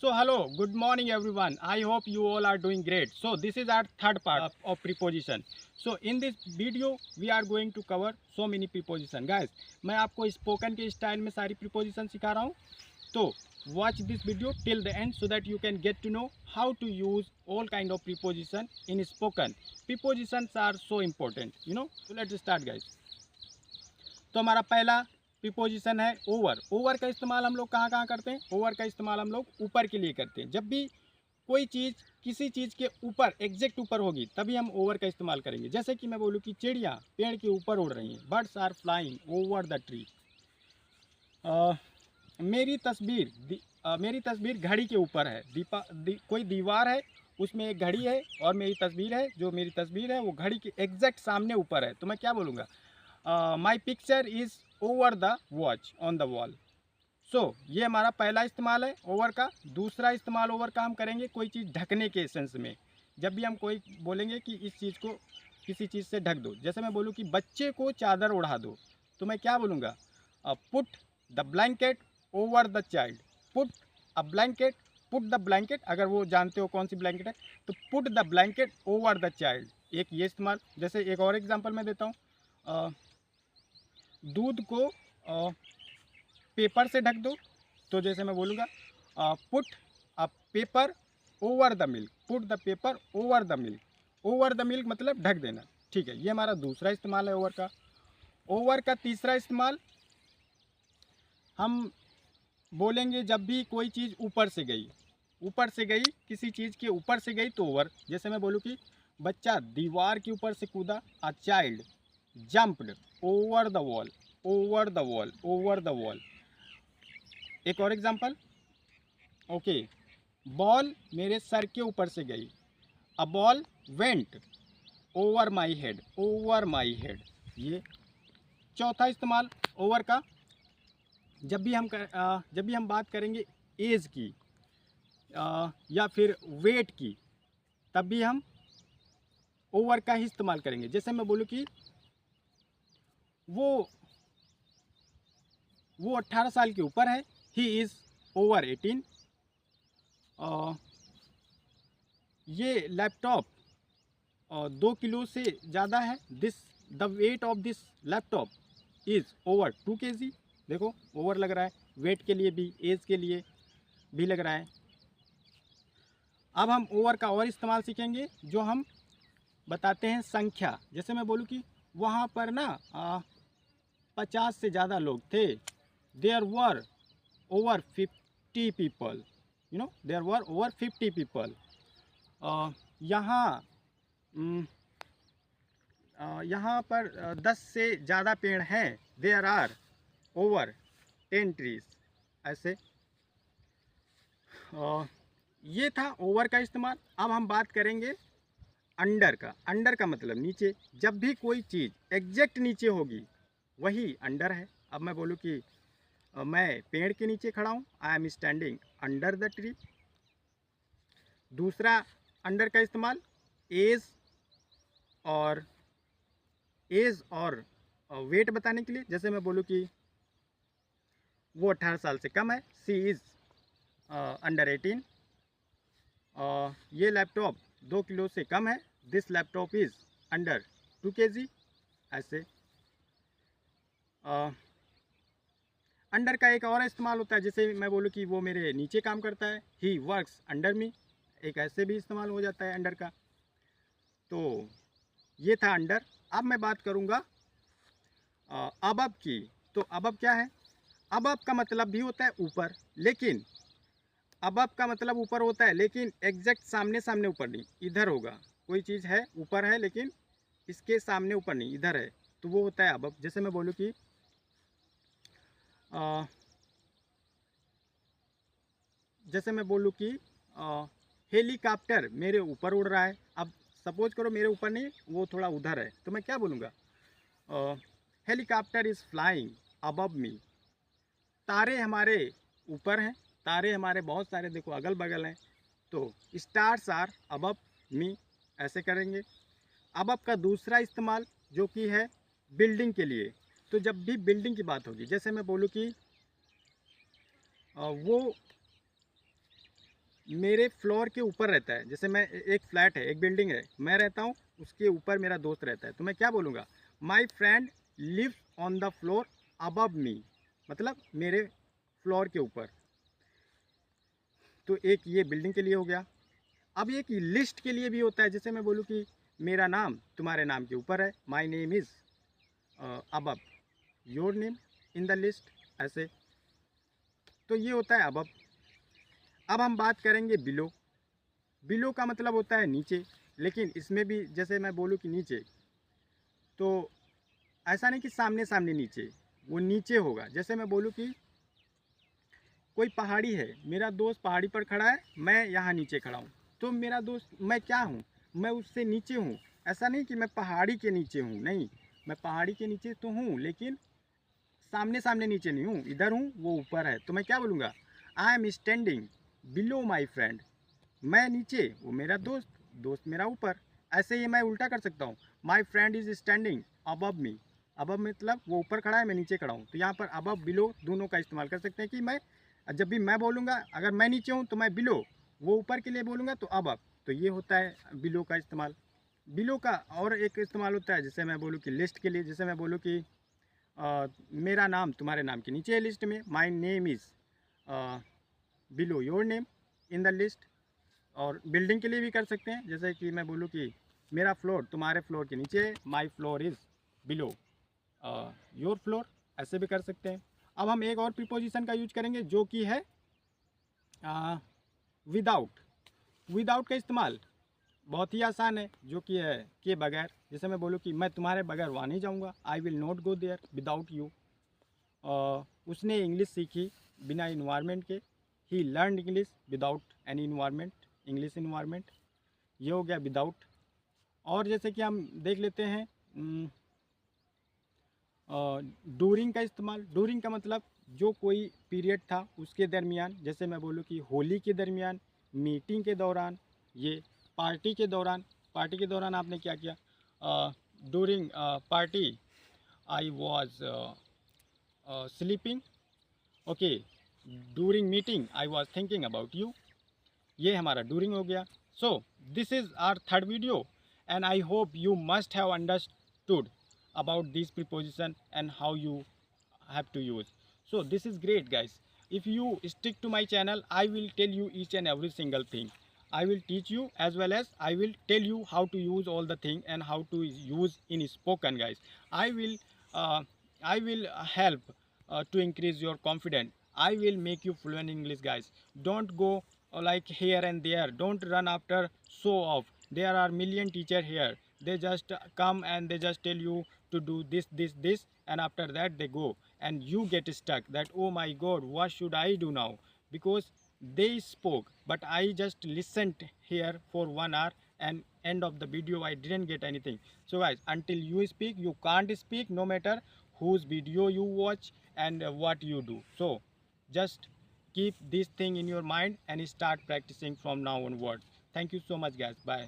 So hello, good morning everyone. I hope you all are doing great. So this is our third part of preposition. So in this video we are going to cover so many preposition. Guys, मैं आपको spoken के style में सारी preposition सिखा रहा हूँ. तो watch this video till the end so that you can get to know how to use all kind of preposition in spoken. Prepositions are so important, you know. So let's start guys. तो हमारा पहला preposition है over. Over का इस्तेमाल हम लोग कहाँ कहाँ करते हैं? ओवर का इस्तेमाल हम लोग ऊपर के लिए करते हैं. जब भी कोई चीज़ किसी चीज़ के ऊपर एग्जैक्ट ऊपर होगी तभी हम ओवर का इस्तेमाल करेंगे. जैसे कि मैं बोलूँ कि चिड़िया पेड़ के ऊपर उड़ रही हैं. Birds are flying over the tree. मेरी तस्वीर घड़ी के ऊपर है. कोई दीवार है उसमें एक घड़ी है और मेरी तस्वीर है. जो मेरी तस्वीर है वो घड़ी के एग्जैक्ट सामने ऊपर है. तो मैं क्या बोलूँगा? My picture is over the watch on the wall. So ये हमारा पहला इस्तेमाल है ओवर का. दूसरा इस्तेमाल ओवर का हम करेंगे कोई चीज़ ढकने के सेंस में. जब भी हम कोई बोलेंगे कि इस चीज़ को किसी चीज़ से ढक दो. जैसे मैं बोलूँ कि बच्चे को चादर ओढ़ा दो तो मैं क्या बोलूँगा? Put the blanket over the child. Put a blanket, put the blanket. अगर वो जानते हो कौन सी ब्लैंकेट है तो put the blanket over the child. एक ये इस्तेमाल. जैसे एक और एग्जांपल मैं देता हूँ. दूध को पेपर से ढक दो तो जैसे मैं बोलूँगा put a paper over the milk. Put the paper over the milk. Over the milk मतलब ढक देना. ठीक है, ये हमारा दूसरा इस्तेमाल है ओवर का. ओवर का तीसरा इस्तेमाल हम बोलेंगे जब भी कोई चीज़ ऊपर से गई किसी चीज़ के ऊपर से गई तो ओवर. जैसे मैं बोलूँ कि बच्चा दीवार के ऊपर से कूदा. A child jumped over the wall. Over the wall, over the wall. एक और एग्जांपल. ओके, बॉल मेरे सर के ऊपर से गई. A ball went over my head. Over my head. ये चौथा इस्तेमाल ओवर का. जब भी हम बात करेंगे एज की या फिर वेट की तब भी हम ओवर का ही इस्तेमाल करेंगे. जैसे मैं बोलूँ कि वो 18 साल के ऊपर है. He is over 18. ये लैपटॉप 2 किलो से ज़्यादा है. The weight of this laptop is over 2 kg. देखो ओवर लग रहा है. वेट के लिए भी एज के लिए भी लग रहा है. अब हम ओवर का और इस्तेमाल सीखेंगे जो हम बताते हैं संख्या. जैसे मैं बोलूँ कि वहाँ पर ना 50 से ज़्यादा लोग थे. There were over 50 people. You know, there were over 50 people. यहाँ पर 10 से ज़्यादा पेड़ हैं. There are over 10 trees. ऐसे ये था ओवर का इस्तेमाल. अब हम बात करेंगे अंडर का. अंडर का मतलब नीचे. जब भी कोई चीज़ एग्जैक्ट नीचे होगी वही अंडर है. अब मैं बोलूँ कि मैं पेड़ के नीचे खड़ा हूँ. I am standing under the tree. दूसरा अंडर का इस्तेमाल एज और वेट बताने के लिए. जैसे मैं बोलूँ कि वो 18 साल से कम है. सी इज़ अंडर 18. ये लैपटॉप 2 किलो से कम है. This laptop is under 2 kg. ऐसे अंडर का एक और इस्तेमाल होता है. जैसे मैं बोलूँ कि वो मेरे नीचे काम करता है. ही वर्क्स अंडर मी. एक ऐसे भी इस्तेमाल हो जाता है अंडर का. तो ये था अंडर. अब मैं बात करूँगा अबब की. तो अबब क्या है? अबब का मतलब भी होता है ऊपर. लेकिन अबब का मतलब ऊपर होता है लेकिन एग्जैक्ट सामने सामने ऊपर नहीं, इधर होगा. कोई चीज़ है ऊपर है लेकिन इसके सामने ऊपर नहीं, इधर है, तो वो होता है अबब. जैसे मैं बोलूँ कि हेलीकॉप्टर मेरे ऊपर उड़ रहा है. अब सपोज करो मेरे ऊपर नहीं, वो थोड़ा उधर है, तो मैं क्या बोलूँगा? हेलीकॉप्टर इज़ फ्लाइंग अबव मी. तारे हमारे ऊपर हैं. तारे हमारे बहुत सारे देखो अगल बगल हैं. तो स्टार्स आर अबव मी. ऐसे करेंगे. अबव का दूसरा इस्तेमाल जो कि है बिल्डिंग के लिए. तो जब भी बिल्डिंग की बात होगी, जैसे मैं बोलूँ कि वो मेरे फ्लोर के ऊपर रहता है। जैसे मैं एक फ्लैट है, एक बिल्डिंग है, मैं रहता हूँ, उसके ऊपर मेरा दोस्त रहता है। तो मैं क्या बोलूँगा? My friend lives on the floor above me, मतलब मेरे फ्लोर के ऊपर। तो एक ये बिल्डिंग के लिए हो गया। अब एक लिस्ट के लिए भी होता है। जैसे मैं बोलूँ कि मेरा नाम तुम्हारे नाम के ऊपर है, my name is above your name in the list, ऐसे। तो ये होता है अबव। अब हम बात करेंगे बिलो। बिलो का मतलब होता है नीचे, लेकिन इसमें भी जैसे मैं बोलूँ कि नीचे, तो ऐसा नहीं कि सामने सामने नीचे, वो नीचे होगा। जैसे मैं बोलूँ कि कोई पहाड़ी है, मेरा दोस्त पहाड़ी पर खड़ा है, मैं यहाँ नीचे खड़ा हूँ, तो मेरा दोस्त, मैं क्या हूँ? मैं उससे नीचे हूँ। ऐसा नहीं कि मैं पहाड़ी के नीचे हूँ, नहीं, मैं पहाड़ी के नीचे तो हूँ, लेकिन सामने सामने नीचे नहीं हूँ, इधर हूँ, वो ऊपर है। तो मैं क्या बोलूँगा? I am standing below my friend. मैं नीचे, वो मेरा दोस्त, दोस्त मेरा ऊपर। ऐसे ही मैं उल्टा कर सकता हूँ, my friend is standing above me. Above मतलब वो ऊपर खड़ा है, मैं नीचे खड़ा हूँ। तो यहाँ पर अबव बिलो दोनों का इस्तेमाल कर सकते हैं कि मैं जब भी मैं बोलूँगा, अगर मैं नीचे हूँ तो मैं बिलो, वो ऊपर के लिए बोलूँगा तो अबव। तो ये होता है बिलो का इस्तेमाल। बिलो का और एक इस्तेमाल होता है, जैसे मैं बोलूँ कि लिस्ट के लिए। जैसे मैं बोलूँ कि मेरा नाम तुम्हारे नाम के नीचे है लिस्ट में, my name is below your name in the list. और बिल्डिंग के लिए भी कर सकते हैं। जैसे कि मैं बोलूँ कि मेरा फ्लोर तुम्हारे फ्लोर के नीचे है, my floor is below your floor, ऐसे भी कर सकते हैं। अब हम एक और प्रीपोजिशन का यूज करेंगे, जो कि है विदाउट। विदाउट का इस्तेमाल बहुत ही आसान है, जो कि है के बगैर। जैसे मैं बोलूँ कि मैं तुम्हारे बगैर वहाँ नहीं जाऊँगा, I will not go there without you. उसने इंग्लिश सीखी बिना इन्वायरमेंट के, he learn English without any environment, English environment. ये हो गया विदाउट। और जैसे कि हम देख लेते हैं डूरिंग का इस्तेमाल। डूरिंग का मतलब जो कोई पीरियड था उसके दरमियान। जैसे मैं बोलूँ कि होली के दरमियान, मीटिंग के दौरान, ये पार्टी के दौरान। पार्टी के दौरान आपने क्या किया? During party I was sleeping. Okay, during meeting I was thinking about you. ये हमारा डूरिंग हो गया। So this is our third video, and I hope you must have understood about this preposition and how you have to use. So this is great, guys. If you stick to my channel, I will tell you each and every single thing. I will teach you, as well as I will tell you how to use all the thing and how to use in spoken, guys. I will uh, I will help to increase your confidence. I will make you fluent in English, guys. Don't go like here and there. Don't run after show off. There are million teacher here. They just come and they just tell you to do this, and after that they go, and you get stuck that, oh my god, what should I do now? Because they spoke, but I just listened here for 1 hour, and end of the video I didn't get anything. So guys, until you speak, you can't speak, no matter whose video you watch and what you do. So just keep this thing in your mind and start practicing from now onward. Thank you so much, guys. Bye.